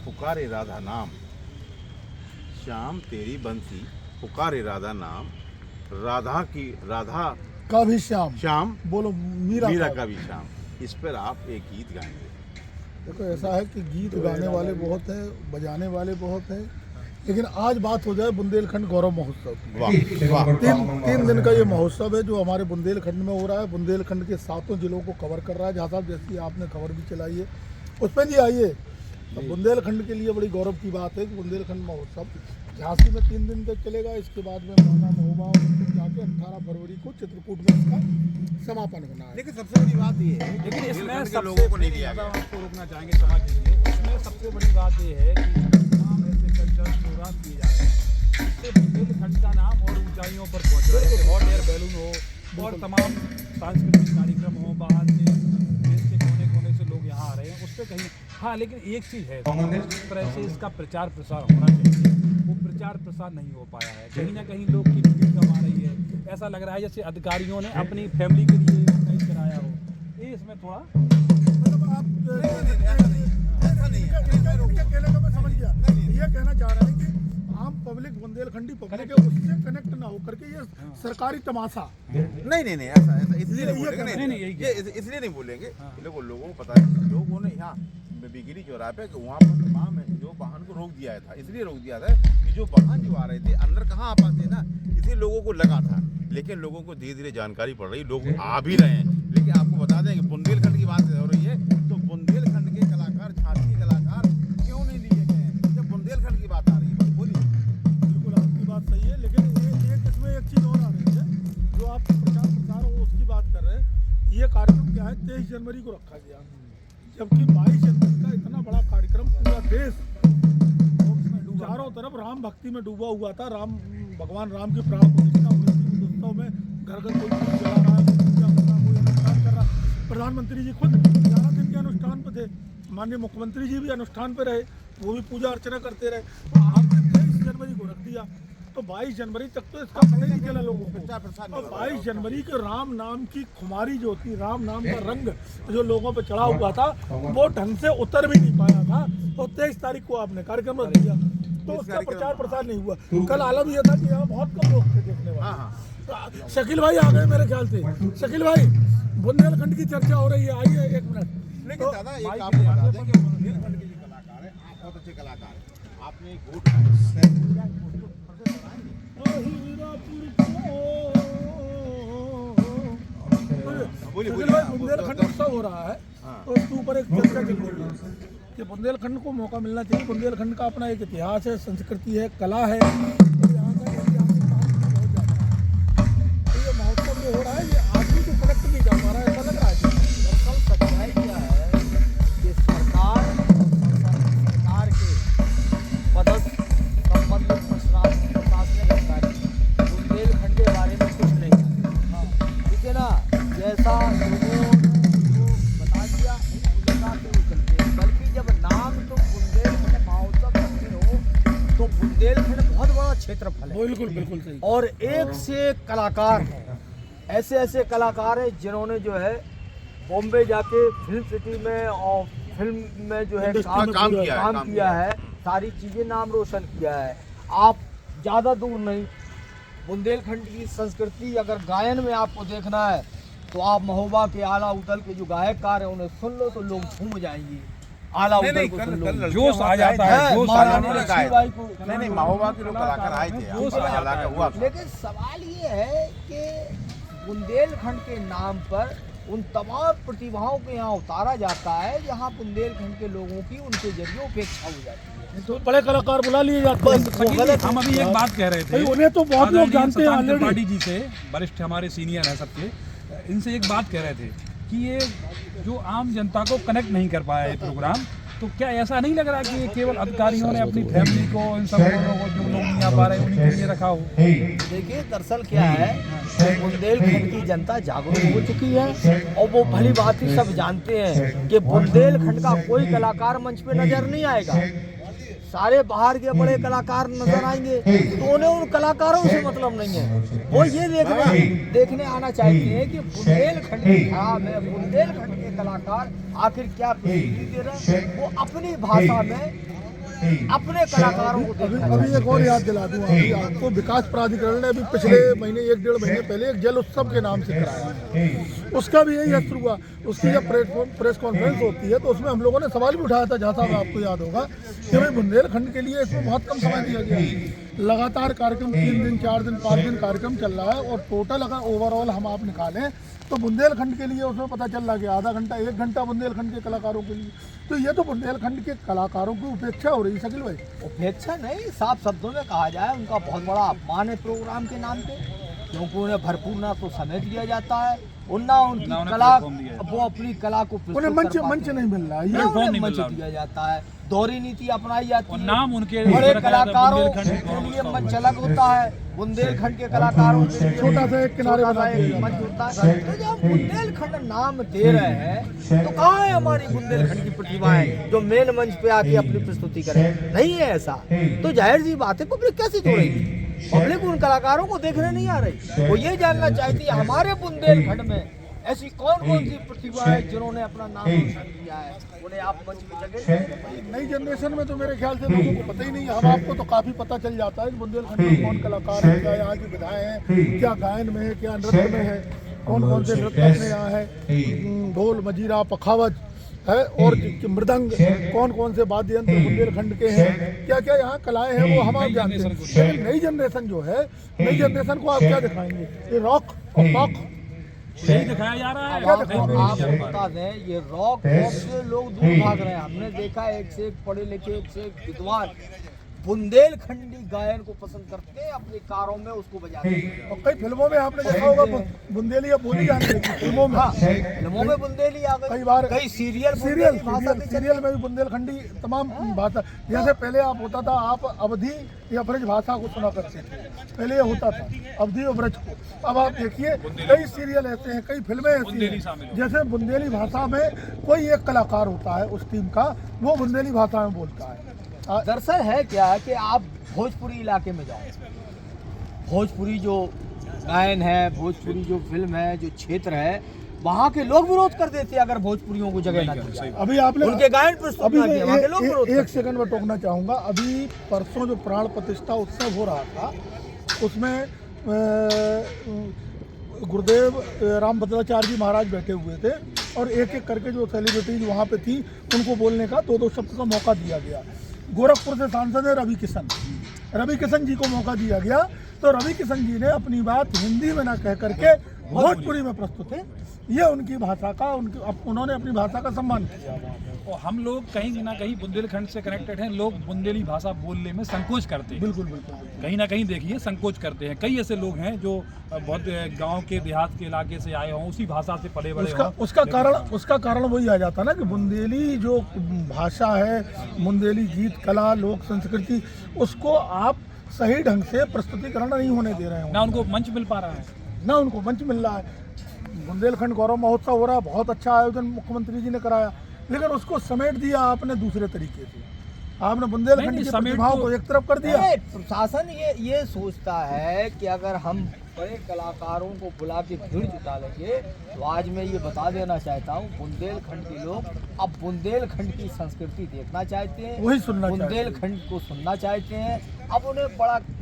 पुकारे राधा नाम, श्याम तेरी बंसी पुकारे राधा नाम, राधा का भी श्याम श्याम बोलो, मीरा का भी श्याम। इस पर आप एक गीत गाएंगे। देखो ऐसा है कि गीत गाने वाले बहुत हैं, बजाने वाले बहुत हैं, लेकिन आज बात हो जाए बुंदेलखंड गौरव महोत्सव की। वाह वाह। तीन दिन का ये महोत्सव है जो हमारे बुंदेलखंड में हो रहा है। बुंदेलखंड के 7 जिलों को कवर कर रहा है। जहाँ साहब जैसी आपने खबर भी चलाई है उस पर जी आइए। तो बुंदेलखंड के लिए बड़ी गौरव की बात है कि बुंदेलखंड महोत्सव झांसी में 3 दिन तक चलेगा। इसके बाद में माना महोबा और जाके 18 फरवरी को चित्रकूट में इसका समापन होना है। लेकिन सबसे बड़ी बात ये है, लेकिन इसमें के लोगों को नहीं लिया गया। आपको रोकना चाहेंगे, क्षमा कीजिए। इसमें सबसे बड़ी बात ये है कि तमाम ऐसे कल्चरल प्रोग्राम किए जा रहे हैं जिससे बुंदेलखंड का नाम और ऊंचाइयों पर पहुंच रहा है। जैसे हॉट एयर बैलून हो और तमाम सांस्कृतिक कार्यक्रम हो, बाहर से देश के कोने कोने से लोग यहाँ आ रहे हैं, उस पर कहीं हाँ। लेकिन एक चीज़ है, जिस तरह से इसका प्रचार प्रसार होना चाहिए वो प्रचार प्रसार नहीं हो पाया है। कहीं ना कहीं लोग की भीड़ कम आ रही है। ऐसा लग रहा है जैसे अधिकारियों ने अपनी फैमिली के लिए ऑर्गेनाइज कराया हो। ये इसमें थोड़ा मतलब आप ऐसा नहीं है। कहने का मैं समझ गया। ये कहना चाह रहा है कि आम पब्लिक, बुंदेलखंडी पब्लिक है, उससे कनेक्ट ना हो करके ये सरकारी तमाशा। नहीं ऐसा इसलिए नहीं बोलेंगे। ये इसलिए नहीं बोलेंगे। लोगों को पता है, लोगों ने यहाँ बिगड़ी चौराहे पे वहाँ पर तमाम जो वाहन को रोक दिया था। इसलिए रोक दिया था कि जो वाहन जो आ रहे थे अंदर कहाँ आ पाते ना, इसलिए लोगों को लगा था। लेकिन लोगों को धीरे धीरे जानकारी पड़ रही, लोग आ भी रहे हैं। लेकिन आपको बता दें कि बुंदेलखंड की बात हो रही है तो बुंदेलखंड के कलाकार, झांसी के कलाकार क्यों नहीं लिए गए हैं जब बुंदेलखंड की बात आ रही है? बोलिए। बिल्कुल आपकी बात सही है, लेकिन इसमें एक चीज़ और आ रही है जो आप प्रचार प्रसार हो उसकी बात कर रहे हैं। ये कार्यक्रम क्या है, 23 जनवरी को रखा गया, जबकि 22 जनवरी का इतना बड़ा कार्यक्रम पूरा देश चारों तरफ राम भक्ति में डूबा हुआ था। भगवान राम की प्राण प्रतिष्ठा हुई थी। उत्सव में घर घर कोई दीप जला रहा है, कोई पूजा कर रहा है, कोई अनुष्ठान कर रहा है। प्रधानमंत्री जी खुद 11 दिन के अनुष्ठान पे थे। माननीय मुख्यमंत्री जी भी अनुष्ठान पे रहे, वो भी पूजा अर्चना करते रहे। तो आपने 23 जनवरी को रख दिया तो 22 जनवरी तक तो इसका पता ही नहीं चला लोगों को। और 22 जनवरी के राम नाम की खुमारी जो थी, राम नाम का रंग जो लोगों पे चढ़ा हुआ था, वो ढंग से उतर भी नहीं पाया था। तो 23 तारीख को आपने कार्यक्रम रख दिया तो उसका प्रचार प्रसार नहीं हुआ। कल आलम यह था कि यहाँ बहुत कम लोग थे देखने वाले। तो शकील भाई आ गए मेरे ख्याल से। शकील भाई, बुंदेलखंड की चर्चा हो रही है, आइए 1 मिनट। लेकिन दादा एक आपको बता दें कि बुंदेलखंड के जो कलाकार हैं, आप बहुत अच्छे कलाकार हैं। आपने एक बुंदेलखंड उत्सव हो रहा है तो उसके ऊपर एक चर्चा चल रही है कि बुंदेलखंड को मौका मिलना चाहिए। बुंदेलखंड का अपना एक इतिहास है, संस्कृति है, कला है। तो यहाँ का ऐतिहासिक काम बहुत ज़्यादा है। तो ये महोत्सव जो हो रहा है ये आदमी को कनेक्ट नहीं कर पा रहा है, ऐसा लग रहा है। दरअसल सच्चाई क्या है कि सरकार के पदस्थ संबंधित प्रशासनिक अधिकारी बुंदेलखंड के बारे में कुछ नहीं जानते। ठीक है ना, जैसा लोगों को बता दिया बल्कि जब नाम तो बुंदेलखंड महोत्सव रखते हो तो बुंदेलखंड बहुत बड़ा क्षेत्रफल है। बिल्कुल बिल्कुल सही। और एक से एक कलाकार हैं, ऐसे कलाकार हैं जिन्होंने जो है बॉम्बे जाके फिल्म सिटी में और फिल्म में जो है काम किया है, सारी चीज़ें नाम रोशन किया है। आप ज़्यादा दूर नहीं, बुंदेलखंड की संस्कृति अगर गायन में आपको देखना है तो आप महोबा के आला उदल के जो गायककार हैं उन्हें सुन लो तो लोग झूम जाएंगे। आला उदल को सुन लो, जोश आ जाता है। जोश आ जाता है। नहीं महोबा के लोग कलाकार आए थे। लेकिन सवाल ये है कि बुंदेलखंड के नाम पर उन तमाम प्रतिभाओं को यहाँ उतारा जाता है जहाँ बुंदेलखंड के लोगों की उनके जरिए उपेक्षा हो जाती है। तो बड़े कलाकार बुला लिए जाते हैं। हम अभी एक बात कह रहे थे, उन्हें तो बहुत लोग जानते हैं ऑलरेडी। त्रिपाठी जी से, वरिष्ठ हमारे सीनियर हैं सबके, इनसे एक बात कह रहे थे कि ये जो आम जनता को कनेक्ट नहीं कर पाया ये प्रोग्राम, तो क्या ऐसा नहीं लग रहा कि ये केवल अधिकारियों ने अपनी फैमिली को, इन सब लोगों को जो लोग नहीं आ पा रहे उन्हीं के लिए रखा हो? देखिए दरअसल क्या है, बुंदेलखंड की जनता जागरूक हो चुकी है और वो भली बात ही सब जानते हैं कि बुंदेलखंड का कोई कलाकार मंच पे नजर नहीं आएगा। सारे बाहर के बड़े कलाकार नजर आएंगे तो उन्हें उन कलाकारों से मतलब नहीं है। वो ये देखने आना चाहते हैं कि बुंदेलखंड की खाम है, बुंदेलखंड के कलाकार आखिर क्या प्रस्तुति दे रहे हैं। वो अपनी भाषा में अपने कलाकारों को अभी एक और याद दिला दूं अभी आपको, विकास प्राधिकरण ने अभी पिछले महीने 1-1.5 महीने पहले एक जल उत्सव के नाम से कराया है। उसका भी यही असर हुआ। उसकी जब प्रेस कॉन्फ्रेंस होती है तो उसमें हम लोगों ने सवाल भी उठाया था, जहाँ साहब आपको याद होगा कि भाई बुंदेलखंड के लिए इसमें बहुत कम समय दिया गया है। लगातार कार्यक्रम 3 दिन 4 दिन 5 दिन कार्यक्रम चल रहा है और टोटल अगर ओवरऑल हम आप निकालें तो बुंदेलखंड के लिए उसमें पता चल रहा है कि आधा घंटा 1 घंटा बुंदेलखंड के कलाकारों के लिए। तो ये तो बुंदेलखंड के कलाकारों की उपेक्षा हो रही शकील भाई। उपेक्षा नहीं, साफ शब्दों में कहा जाए उनका बहुत बड़ा अपमान है प्रोग्राम के नाम पे, क्योंकि उन्हें भरपूर ना तो समय दिया जाता है और ना उनकी कला, वो अपनी कला को उन्हें मंच नहीं मिल रहा है, ये उन्हें मंच दिया जाता है। दोहरी नीति अपनाई जाती है। नाम उनके बड़े कलाकारों के लिए मंच अलग होता है, बुंदेलखंड के कलाकारों के लिए छोटा सा एक किनारे छोटा सा एक मंच होता है। तो जब बुंदेलखंड नाम दे रहे हैं तो कहाँ है हमारी बुंदेलखंड की प्रतिभाएं जो मेन मंच पे आके अपनी प्रस्तुति करें? नहीं है ऐसा। तो जाहिर सी बात है पब्लिक कैसे जोड़ेगी? पब्लिक उन कलाकारों को देखने नहीं आ रही। वो ये जानना चाहती है हमारे बुंदेलखंड में ऐसी कौन कौन सी प्रतिभा है जिन्होंने अपना नाम रोशन किया है, उन्हें आप मंच में जगह। नई जनरेशन में तो मेरे ख्याल से लोगों को पता ही नहीं है। हम आपको तो काफी पता चल जाता है कि बुंदेलखंड में कौन कलाकार है, क्या यहाँ की विधाएं हैं, क्या गायन में है, क्या नृत्य में है, कौन कौन से नृत्य अपने यहाँ है, ढोल मजीरा पखावज है और मृदंग, कौन कौन से वाद्य यंत्र बुंदेलखंड के हैं, क्या क्या यहाँ कलाएं हैं वो हम आप जानते हैं। लेकिन नई जनरेशन जो है, नई जनरेशन को आप क्या दिखाएंगे? ये रॉक और पॉप यही दिखाया जा रहा है। आपको बता दें ये रॉक पॉप से लोग दूर भाग रहे हैं। हमने देखा एक से एक पढ़े लिखे, एक से एक विद्वान बुंदेलखंडी गायन को पसंद करते हैं, अपनी कारों में उसको बजाते हैं। और कई फिल्मों में आपने देखा होगा बुंदेली या बोली जाने लगी फिल्मों में। फिल्मों में बुंदेली आ गई, कई बार कई सीरियल में भी बुंदेलखंडी तमाम भाषा, जैसे पहले आप होता था आप अवधी या ब्रज भाषा को सुना करते थे, पहले ये होता था अवधी और ब्रज को। अब आप देखिए कई सीरियल ऐसे हैं, कई फिल्में ऐसी हैं जैसे बुंदेली भाषा में कोई एक कलाकार होता है उस टीम का, वो बुंदेली भाषा में बोलता है। दरअसल है क्या कि आप भोजपुरी इलाके में जाओ, भोजपुरी जो गायन है, भोजपुरी जो फिल्म है, जो क्षेत्र है, वहाँ के लोग विरोध कर देते हैं अगर भोजपुरियों को जगह ना दी जाए। अभी आपने उनके गायन प्रस्तुत ना किया, वहाँ के लोग विरोध। एक सेकंड में टोकना चाहूँगा। अभी परसों जो प्राण प्रतिष्ठा उत्सव हो रहा था उसमें गुरुदेव रामभद्राचार्य जी महाराज बैठे हुए थे और एक एक करके जो सेलिब्रिटीज वहाँ पे थी उनको बोलने का 2-2 शब्द का मौका दिया गया। गोरखपुर से सांसद है रवि किशन जी को मौका दिया गया, तो रवि किशन जी ने अपनी बात हिंदी में ना कह करके भोजपुरी में प्रस्तुत है। ये उनकी भाषा का, उन्होंने अपनी भाषा का सम्मान किया। और हम लोग कहीं ना कहीं बुंदेलखंड से कनेक्टेड हैं, लोग बुंदेली भाषा बोलने में संकोच करते हैं। बिल्कुल कहीं ना कहीं देखिए संकोच करते हैं। कई ऐसे लोग हैं जो बहुत गांव के देहात के इलाके से आए हों, उसी भाषा से पले बड़े हों। उसका कारण वही आ जाता ना कि बुंदेली जो भाषा है, बुंदेली गीत कला लोक संस्कृति, उसको आप सही ढंग से प्रस्तुतिकरण नहीं होने दे रहे हो, ना उनको मंच मिल पा रहा है, ना उनको मंच मिल रहा है। बुंदेलखंड गौरव महोत्सव हो रहा है, बहुत अच्छा आयोजन मुख्यमंत्री जी ने कराया, लेकिन उसको समेट दिया आपने दूसरे तरीके से। आपने बुंदेलखंड की प्रतिभाओं को एक तरफ कर दिया। प्रशासन ये सोचता है कि अगर हम बड़े कलाकारों को बुला के भीड़ जुटा लेंगे, तो आज मैं ये बता देना चाहता हूँ बुंदेलखंड के लोग अब बुंदेलखंड की संस्कृति देखना चाहते हैं, वही सुनना, बुंदेलखंड को सुनना चाहते हैं। अब उन्हें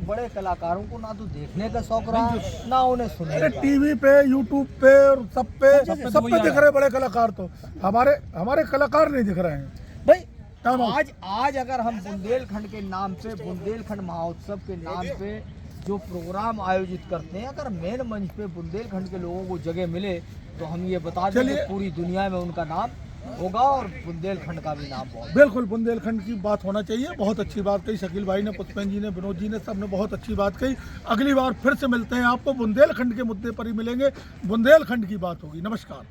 बड़े कलाकारों को ना तो देखने का शौक रहा, ना उन्हें सुनने। टीवी पे, यूट्यूब पे और सब पे दिख रहे बड़े कलाकार, तो हमारे कलाकार नहीं दिख रहे हैं भाई। आज अगर हम बुंदेलखंड के नाम पे, बुंदेलखंड महोत्सव के नाम पे जो प्रोग्राम आयोजित करते हैं, अगर मेन मंच पे बुंदेलखंड के लोगों को जगह मिले तो हम ये बता दें कि पूरी दुनिया में उनका नाम होगा और बुंदेलखंड का भी नाम होगा। बिल्कुल बुंदेलखंड की बात होना चाहिए। बहुत अच्छी बात कही शकील भाई ने, पुष्पेन जी ने, विनोद जी ने, सबने बहुत अच्छी बात कही। अगली बार फिर से मिलते हैं, आपको बुंदेलखंड के मुद्दे पर ही मिलेंगे, बुंदेलखंड की बात होगी। नमस्कार।